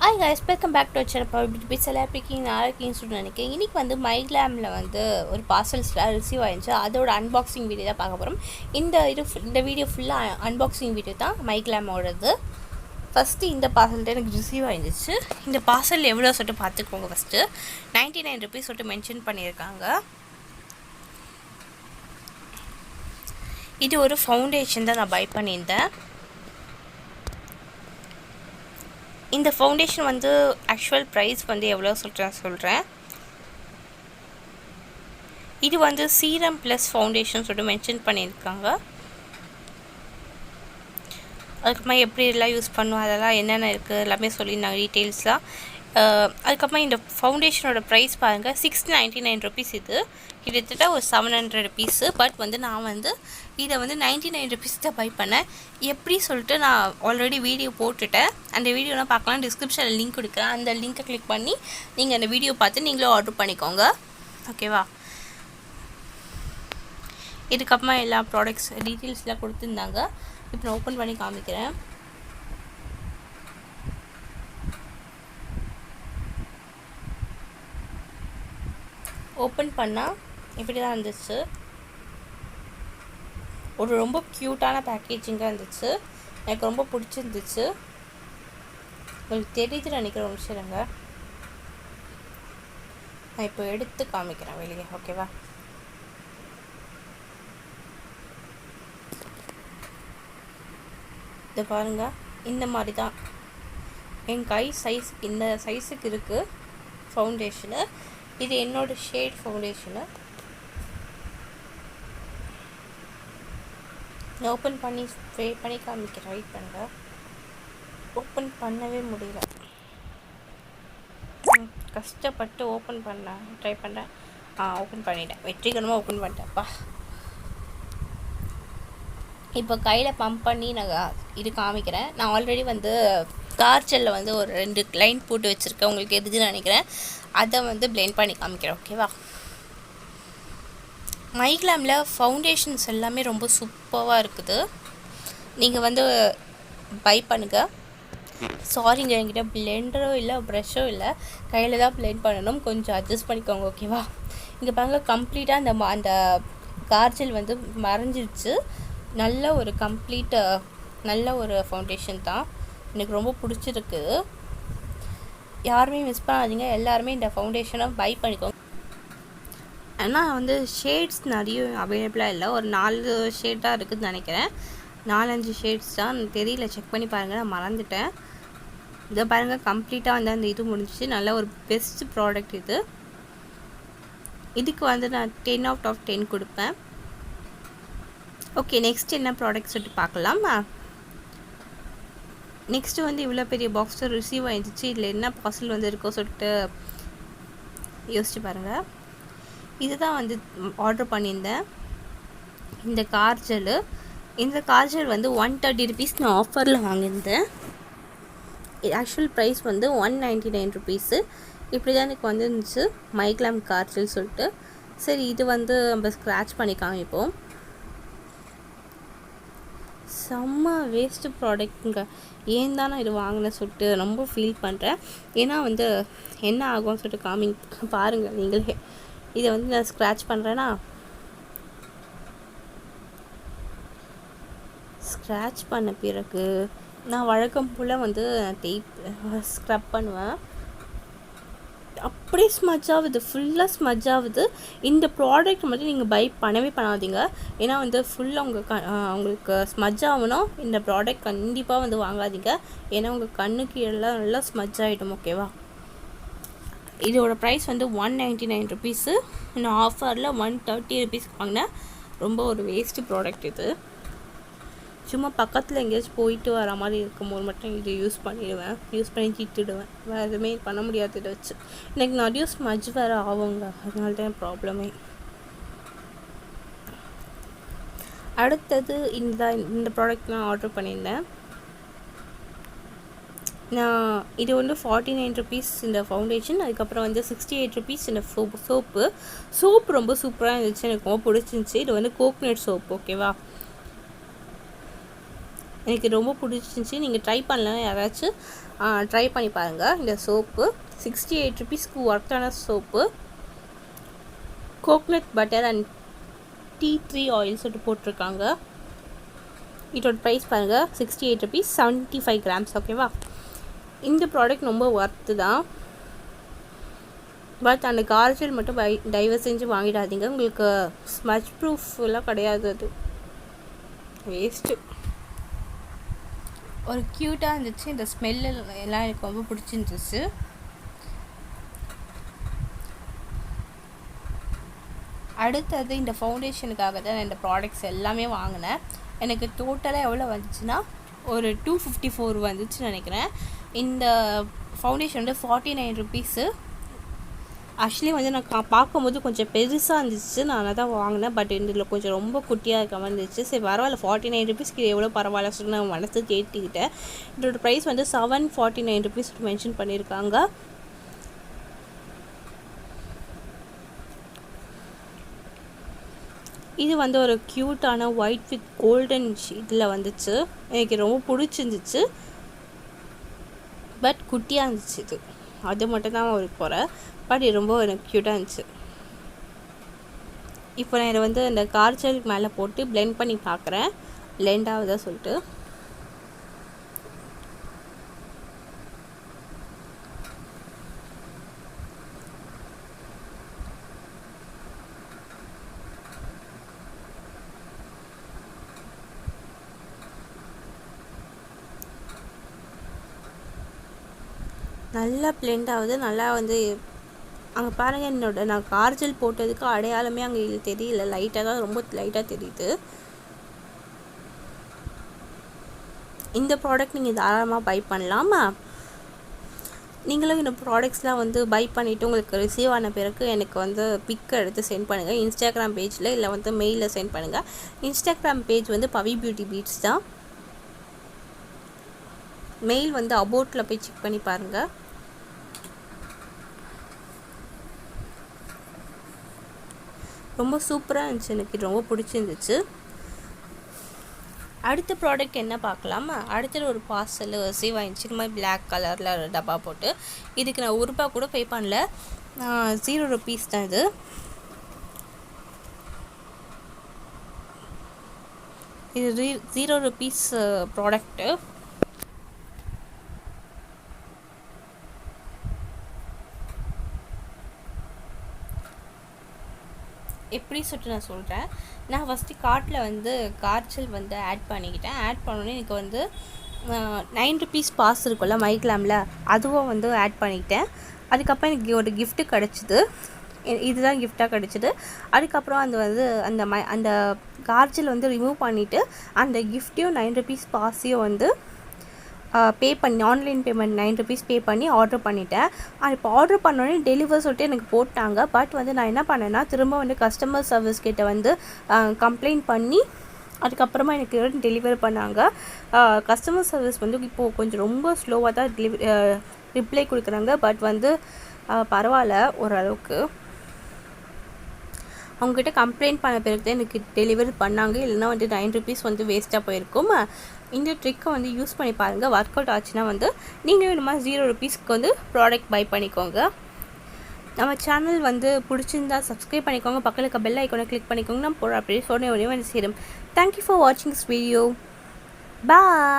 Hi guys, welcome back to channel. பிட்ஸ் எல்லாம் எப்படி நல்லா இருக்கீங்கன்னு சொல்லி நினைக்கிறேன். இன்றைக்கி வந்து மைக்லாமில் வந்து ஒரு பார்சல்ஸ்லாம் ரிசீவ் ஆகிடுச்சு. அதோட அன்பாக்சிங் வீடியோ தான் பார்க்க போகிறோம். இந்த வீடியோ ஃபுல்லாக அன்பாக்சிங் வீடியோ தான் மைக்லாமோடது. ஃபஸ்ட்டு இந்த பார்சல் தான் எனக்கு ரிசீவ் ஆகிடுச்சு. இந்த பார்சல் எவ்வளோ சொல்லிட்டு பார்த்துக்கோங்க. ஃபஸ்ட்டு 99 ருபீஸ் சொல்லிட்டு மென்ஷன் பண்ணியிருக்காங்க. இது ஒரு ஃபவுண்டேஷன் தான் நான் பை பண்ணியிருந்தேன். இந்த ஃபவுண்டேஷன் வந்து ஆக்சுவல் ப்ரைஸ் வந்து எவ்வளோ சொல்கிறேன். இது வந்து சீரம் ப்ளஸ் ஃபவுண்டேஷன் சொல்லிட்டு மென்ஷன் பண்ணியிருக்காங்க. அதுக்கப்புறமா எப்படி எல்லாம் யூஸ் பண்ணுவோம், அதெல்லாம் என்னென்ன இருக்குது எல்லாமே சொல்லியிருந்தாங்க டீட்டெயில்ஸ்லாம். அதுக்கப்புறமா இந்த ஃபவுண்டேஷனோட ப்ரைஸ் பாருங்கள், 699 ருபீஸ். இது கிட்டத்தட்ட ஒரு 700 பீஸு. பட் வந்து நான் வந்து இதை வந்து 99 ருபீஸ் தான் பை பண்ணேன். எப்படி சொல்லிட்டு நான் ஆல்ரெடி வீடியோ போட்டுட்டேன். அந்த வீடியோலாம் பார்க்கலாம், டிஸ்கிரிப்ஷனில் லிங்க் கொடுக்குறேன். அந்த லிங்க்கை கிளிக் பண்ணி நீங்கள் அந்த வீடியோ பார்த்து நீங்களும் ஆர்டர் பண்ணிக்கோங்க, ஓகேவா? இதுக்கப்புறமா எல்லா ப்ராடக்ட்ஸ் டீட்டெயில்ஸ்லாம் கொடுத்துருந்தாங்க. இப்போ நான் ஓப்பன் பண்ணி காமிக்கிறேன். ஓப்பன் பண்ணால் இப்படி தான் இருந்துச்சு. ஒரு ரொம்ப க்யூட்டான பேக்கேஜிங்காக இருந்துச்சு. எனக்கு ரொம்ப பிடிச்சிருந்துச்சு. உங்களுக்கு தெரியுது நினைக்கிற ஒரு விஷயங்க. நான் இப்போ எடுத்து காமிக்கிறேன் வெளியே, ஓகேவா? இதை பாருங்கள், இந்த மாதிரி தான் என் கை சைஸுக்கு, இந்த சைஸுக்கு இருக்குது ஃபவுண்டேஷனு. இது என்னோட ஷேட் ஃபவுண்டேஷனு. நான் ஓப்பன் பண்ணி ஸ்ப்ரே பண்ணி காமிக்கிறேன். வெயிட் பண்ணுங்கள். ஓப்பன் பண்ணவே முடியல, கஷ்டப்பட்டு ஓப்பன் பண்ண ட்ரை பண்ணுறேன். ஓப்பன் பண்ணிட்டேன், வெற்றிகரமாக ஓப்பன் பண்ணிட்டேன்ப்பா. இப்போ கையில் பம்ப் பண்ணி நான் இது காமிக்கிறேன். நான் ஆல்ரெடி வந்து கார்ஜலில் வந்து ஒரு 2 லைன் போட்டு வச்சுருக்கேன். உங்களுக்கு எதுன்னு நினைக்கிறேன். அதை வந்து பிளெண்ட் பண்ணி காமிக்கிறேன், ஓகேவா? மைக்லாமில் ஃபவுண்டேஷன்ஸ் எல்லாமே ரொம்ப சூப்பராக இருக்குது. நீங்கள் வந்து பை பண்ணுங்கள். சாரிங்க, என்கிட்ட பிளெண்டரோ இல்லை ப்ரெஷ்ஷோ இல்லை, கையில் தான் பிளெண்ட் பண்ணணும். கொஞ்சம் அட்ஜஸ்ட் பண்ணிக்கோங்க, ஓகேவா? இங்கே பாருங்கள், கம்ப்ளீட்டாக அந்த கார்ஜல் வந்து மறைஞ்சிருச்சு. நல்ல ஒரு நல்ல ஒரு ஃபவுண்டேஷன் தான். எனக்கு ரொம்ப பிடிச்சிருக்கு. யாருமே மிஸ் பண்ணாதீங்க, எல்லாருமே இந்த ஃபவுண்டேஷனை பை பண்ணிக்கோங்க. ஆனால் வந்து ஷேட்ஸ் நிறைய அவைலபிளாக இல்லை. ஒரு 4 ஷேட் தான் இருக்குதுன்னு நினைக்கிறேன். 4-5 ஷேட்ஸ் தான், தெரியல, செக் பண்ணி பாருங்கள். நான் மறந்துட்டேன். இதை பாருங்கள், கம்ப்ளீட்டாக வந்து அந்த இது முடிஞ்சிச்சு. நல்ல ஒரு பெஸ்ட் ப்ராடக்ட் இது. இதுக்கு வந்து நான் 10 out of 10 கொடுப்பேன். ஓகே, நெக்ஸ்ட் என்ன ப்ராடக்ட் சொல்லிட்டு பார்க்கலாம். நெக்ஸ்ட்டு வந்து இவ்வளோ பெரிய பாக்ஸை ரிசீவ் ஆகிடுச்சு. இதில் என்ன பார்சல் வந்து இருக்கோ சொல்லிட்டு யோசிச்சு பாருங்கள். இதுதான் வந்து ஆர்டர் பண்ணியிருந்தேன், இந்த கார்ஜல். இந்த கார்ஜல் வந்து 130 ருபீஸ் நான் ஆஃபரில் வாங்கியிருந்தேன். ஆக்சுவல் ப்ரைஸ் வந்து 199 ருபீஸு. இப்படி தான் எனக்கு வந்துருந்துச்சு மைக்லாம் கார்ஜல் சொல்லிட்டு. சரி, இது வந்து நம்ம ஸ்க்ராட்ச் பண்ணி காமிப்போம். செம்ம வேஸ்ட்டு ப்ராடக்ட்டுங்க. ஏன் தான் நான் இது வாங்கினேன் சொல்லிட்டு ரொம்ப ஃபீல் பண்ணுறேன். ஏன்னா வந்து என்ன ஆகும்னு சொல்லிட்டு பாருங்கள் நீங்களே. இதை வந்து நான் ஸ்க்ராட்ச் பண்ணுறேன்னா, ஸ்க்ராட்ச் பண்ண பிறகு நான் வழக்கம் போல் வந்து ஸ்க்ரப் பண்ணுவேன். அப்படியே ஸ்மஜ் ஆகுது, ஃபுல்லாக ஸ்மஜ் ஆகுது. இந்த ப்ராடக்ட் மட்டும் நீங்கள் பை பண்ணவே பண்ணாதீங்க. ஏன்னா வந்து ஃபுல்லாக உங்களுக்கு ஸ்மஜ் ஆகணும். இந்த ப்ராடக்ட் கண்டிப்பாக வந்து வாங்காதீங்க. ஏன்னா உங்கள் கண்ணுக்கு எல்லாம் நல்லா ஸ்மஜ் ஆகிடும், ஓகேவா? இதோட ப்ரைஸ் வந்து 199 ருபீஸு. நான் ஆஃபரில் 130 ருபீஸ் வாங்கினேன். ரொம்ப ஒரு வேஸ்ட்டு ப்ராடக்ட் இது. சும்மா பக்கத்தில் எங்கேயாச்சும் போயிட்டு வர மாதிரி இருக்கும்போது மட்டும் இது யூஸ் பண்ணி தீட்டுடுவேன். வேறு எதுவுமே பண்ண முடியாது இதை வச்சு. எனக்கு நிறைய ஸ்மஜ் வேறு ஆகுங்க, அதனால தான் ப்ராப்ளமே. அடுத்தது இந்த ப்ராடக்ட் நான் ஆர்டர் பண்ணியிருந்தேன். நான் இது வந்து 49 ருபீஸ் இந்த ஃபவுண்டேஷன். அதுக்கப்புறம் வந்து 68 ருபீஸ் இந்த சோப்பு ரொம்ப சூப்பராக இருந்துச்சு, எனக்கு ரொம்ப பிடிச்சிருந்துச்சி. இது வந்து கோக்னட் சோப், ஓகேவா? எனக்கு ரொம்ப பிடிச்சிருந்துச்சி. நீங்கள் ட்ரை பண்ணலன்னா யாராச்சும் ட்ரை பண்ணி பாருங்கள். இந்த சோப்பு 68 ருபீஸ்க்கு ஒர்த்தான soap. Coconut butter and tea tree oil சொல்லிட்டு போட்டிருக்காங்க. இதோட ப்ரைஸ் பாருங்கள், 68 ருபீஸ், 75 கிராம்ஸ். ஓகேவா? இந்த ப்ராடக்ட் ரொம்ப ஒர்த்து தான். பட் அந்த கார்ஜல் மட்டும் தயவு செஞ்சு வாங்கிடாதீங்க. உங்களுக்கு ஸ்மச் ப்ரூஃப் எல்லாம் கிடையாது, அது வேஸ்ட்டு. ஒரு க்யூட்டாக இருந்துச்சு. இந்த ஸ்மெல்லு எல்லாம் எனக்கு ரொம்ப பிடிச்சிருந்துச்சு. அடுத்தது இந்த ஃபவுண்டேஷனுக்காக தான் நான் இந்த ப்ராடக்ட்ஸ் எல்லாமே வாங்கினேன். எனக்கு டோட்டலாக எவ்வளோ வந்துச்சுன்னா ஒரு 254 வந்துச்சுன்னு நினைக்கிறேன். இந்த ஃபவுண்டேஷன் வந்து 49 ருபீஸு. ஆக்சுவலி வந்து நான் பார்க்கும்போது கொஞ்சம் பெருசாக இருந்துச்சு, நான் அதை தான் வாங்கினேன். பட் இதில் கொஞ்சம் ரொம்ப குட்டியாக இருக்க மாதிரி இருந்துச்சு. சரி பரவாயில்ல, 49 ருபீஸ்க்கு எவ்வளோ பரவாயில்ல சொல்லி நான் மனசு கேட்டுக்கிட்டேன். இதோட ப்ரைஸ் வந்து 749 ருபீஸ் மென்ஷன் பண்ணியிருக்காங்க. இது வந்து ஒரு க்யூட்டான ஒயிட் வித் கோல்டன் ஷீட்டில் வந்துச்சு. எனக்கு ரொம்ப பிடிச்சிருந்துச்சு. பட் குட்டியாக இருந்துச்சு. இது அது மட்டும் தான் ஒரு குறை. பட் இது ரொம்ப எனக்கு க்யூட்டாக இருந்துச்சு. இப்போ நான் இதை வந்து இந்த கார்ஜல் மேலே போட்டு பிளெண்ட் பண்ணி பார்க்குறேன், பிளெண்ட் ஆகுதா சொல்லிட்டு. நல்லா பிளெண்ட் ஆகுது. நல்லா வந்து அங்கே பாருங்கள், நான் கார்ஜல் போட்டதுக்கு அடையாளமே அங்கே தெரியல. லைட்டாக தான், ரொம்ப லைட்டாக தெரியுது. இந்த ப்ராடக்ட் நீங்கள் தாராளமாக பை பண்ணலாமா? நீங்களும் இந்த ப்ராடக்ட்ஸ்லாம் வந்து பை பண்ணிவிட்டு உங்களுக்கு ரிசீவ் ஆன பிறகு எனக்கு வந்து பிக் எடுத்து சென்ட் பண்ணுங்கள். இன்ஸ்டாகிராம் பேஜில் இல்லை வந்து மெயிலில் சென்ட் பண்ணுங்கள். இன்ஸ்டாகிராம் பேஜ் வந்து பவி பியூட்டி பீட்ஸ் தான். மெயில் வந்து அபோட்டில் போய் செக் பண்ணி பாருங்கள். ரொம்ப சூப்பராக இருந்துச்சு. எனக்கு ரொம்ப பிடிச்சிருந்துச்சு. அடுத்த ப்ராடக்ட் என்ன பார்க்கலாமா? அடுத்தது ஒரு பார்சல் ரிசீவ் ஆகிடுச்சு. இந்த மாதிரி பிளாக் கலரில் டப்பா போட்டு. இதுக்கு நான் ₹1 கூட பே பண்ணல, 0 ருபீஸ் தான் இது. இது 0 ருபீஸ் ப்ராடக்ட்டு. எப்படி சொல்லிட்டு நான் சொல்கிறேன். நான் ஃபஸ்ட்டு கார்ட்டில் வந்து கார்ஜல் வந்து ஆட் பண்ணிக்கிட்டேன். ஆட் பண்ணோன்னே எனக்கு வந்து 9 ருபீஸ் பாஸ் இருக்கும்ல மைக்லாமில், அதுவும் வந்து ஆட் பண்ணிக்கிட்டேன். அதுக்கப்புறம் எனக்கு ஒரு கிஃப்ட்டு கிடச்சிது. இதுதான் கிஃப்டாக கிடச்சிது. அதுக்கப்புறம் அந்த கார்ஜல் வந்து ரிமூவ் பண்ணிவிட்டு அந்த கிஃப்ட்டையும் 9 ருபீஸ் பாஸையும் வந்து பே பண்ணி ஆன்லைன் பேமெண்ட் 9 ருபீஸ் பே பண்ணி ஆர்டர் பண்ணிட்டேன். இப்போ ஆர்டர் பண்ணோடனே டெலிவர் சொல்லிட்டு எனக்கு போட்டாங்க. பட் வந்து நான் என்ன பண்ணேன்னா, திரும்ப வந்து கஸ்டமர் சர்வீஸ் கிட்ட வந்து கம்ப்ளைண்ட் பண்ணி அதுக்கப்புறமா எனக்கு டெலிவர் பண்ணாங்க. கஸ்டமர் சர்வீஸ் வந்து இப்போது கொஞ்சம் ரொம்ப ஸ்லோவாக தான் ரிப்ளை கொடுக்குறாங்க. பட் வந்து பரவாயில்ல ஓரளவுக்கு. அவங்ககிட்ட கம்ப்ளைண்ட் பண்ண பிறகு தான் எனக்கு டெலிவரி பண்ணாங்க. இல்லைனா வந்து 9 ருபீஸ் வந்து வேஸ்ட்டாக போயிருக்கும். இந்த ட்ரிக்கை வந்து யூஸ் பண்ணி பாருங்கள். ஒர்க் அவுட் ஆச்சுன்னா வந்து நீங்களும் இந்த மாதிரி 0 ருபீஸ்க்கு வந்து ப்ராடக்ட் பை பண்ணிக்கோங்க. நம்ம சேனல் வந்து பிடிச்சிருந்தா சப்ஸ்கிரைப் பண்ணிக்கோங்க. பக்கத்தில் இருக்க பெல் ஐக்கானை கிளிக் பண்ணிக்கோங்க. நான் போகிற அப்படியே சொன்ன உடனே வந்து சேரும். தேங்க்யூ ஃபார் வாட்சிங் திஸ் வீடியோ. பாய்.